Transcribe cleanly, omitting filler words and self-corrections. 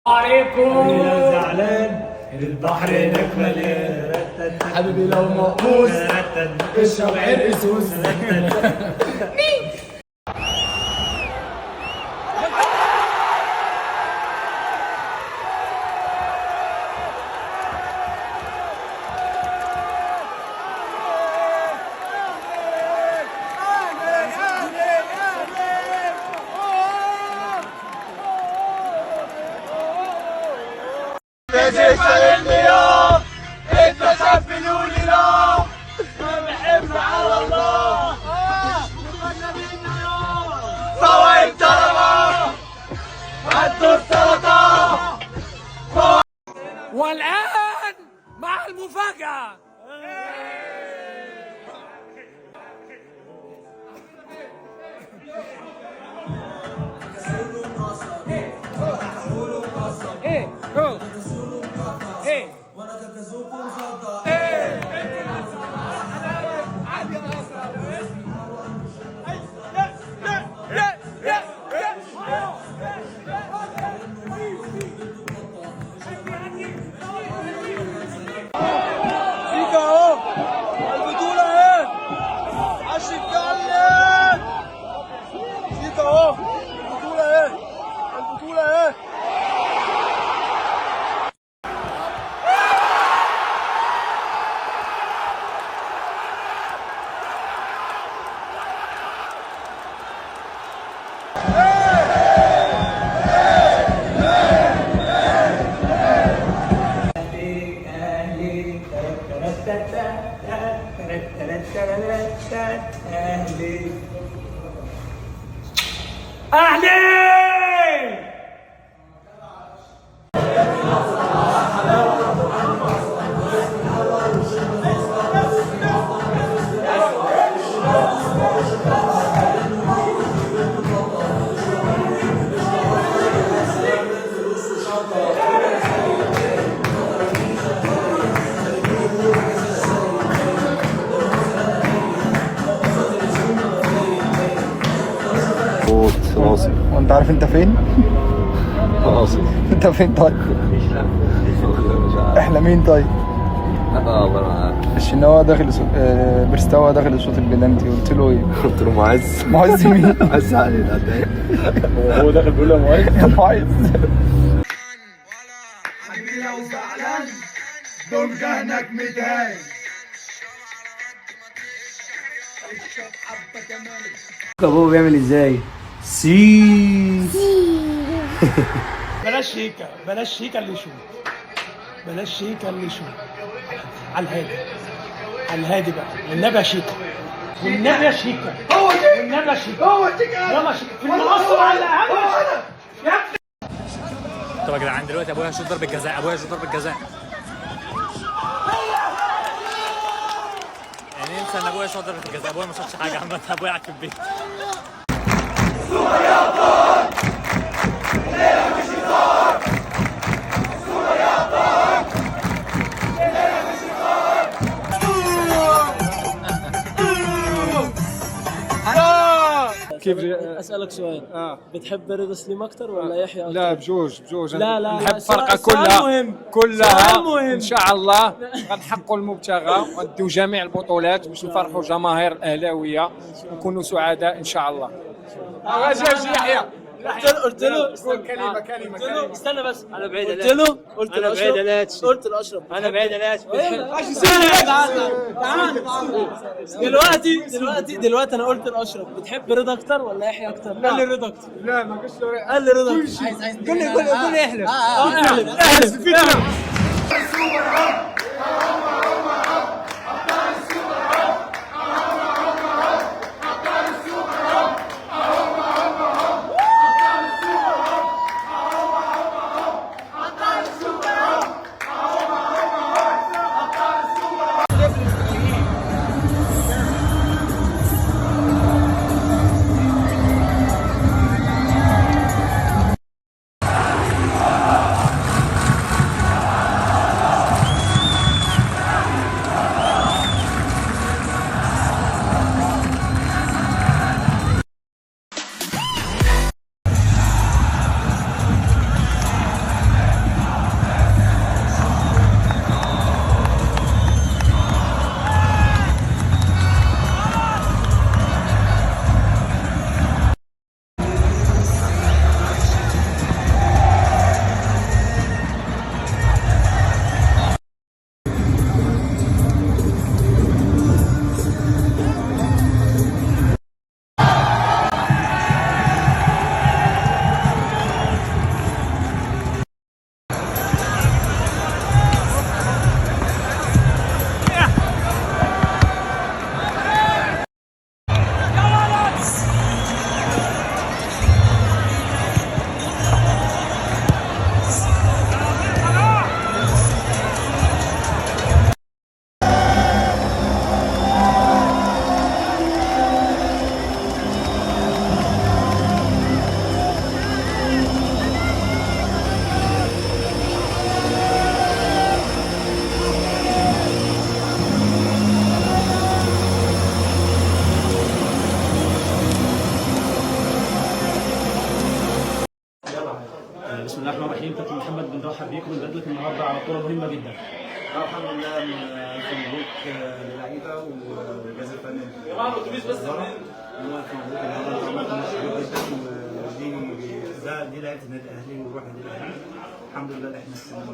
عليكم يا زعلان البحر هناك مليان حبيبي لو مقموس اشرب عرق سوس. انت سفلوني لا ما بحب على الله فوائد طلبة هاتوا السلطة. والآن مع المفاجأة. أهلي راسي. وانت عارف انت فين؟ راسي. انت فين طيب؟ احنا مين طيب؟ انا والله ما عارف. الشناوي داخل برستاوي داخل يشوط البلانتي، قلت له ايه؟ قلت له معز. معز مين؟ معز علي ده. هو داخل بيقول له معز. يا معز. حبيبي لو زعلان دول جهنك ميتان. ابوه بيعمل ازاي؟ بلاش شيكا، بلاش شيكا اللي يشوف، بلاش شيكا اللي يشوف. على الهادي، على الهادي بقى، والنبي يا شيكا، والنبي يا شيكا، هو دي، والنبي يا شيكا، هو دي يلا شيكا في المنصة على الأهم. يا ابني طب يا جدعان دلوقتي ابويا هيشوط ضربة جزاء، ابويا هيشوط ضربة جزاء. يعني انسى ان ابويا شاط ضربة الجزاء، ابويا ما شاطش حاجة عامة، ابويا قاعد في البيت. كيف اسالك سؤال؟ بتحب رضا سليم اكتر ولا يحيى اكتر؟ لا بجوج لا نحب سؤال فرقه كلها مهم. كلها سؤال مهم. ان شاء الله غنحققوا المبتغى ونديو جميع البطولات باش نفرحوا جماهير الاهلاويه ونكونوا سعداء ان شاء الله. جاي يحيى قلت له كلمه استنى بس، انا بعيد قلت انا بعيد الاتش، قلت الاشرف انا بعيد الاتش. تعال دلوقتي انا قلت الاشرف، بتحب رضا اكتر ولا يحيى اكتر؟ قال لي رضا اكتر. لا ما قلتش له. قال لي رضا قول لي احلف. احلف. بسم الله الرحمن الرحيم. كابتن محمد بنرحب بيك وبنبارك النهارده على بطوله مهمه جدا. الحمد لله، الف مبروك للعيبه والجهاز الفني. الف مبروك النهارده جدا، دي لعيبه النادي الاهلي وروح النادي الاهلي. الحمد لله احنا السنه ما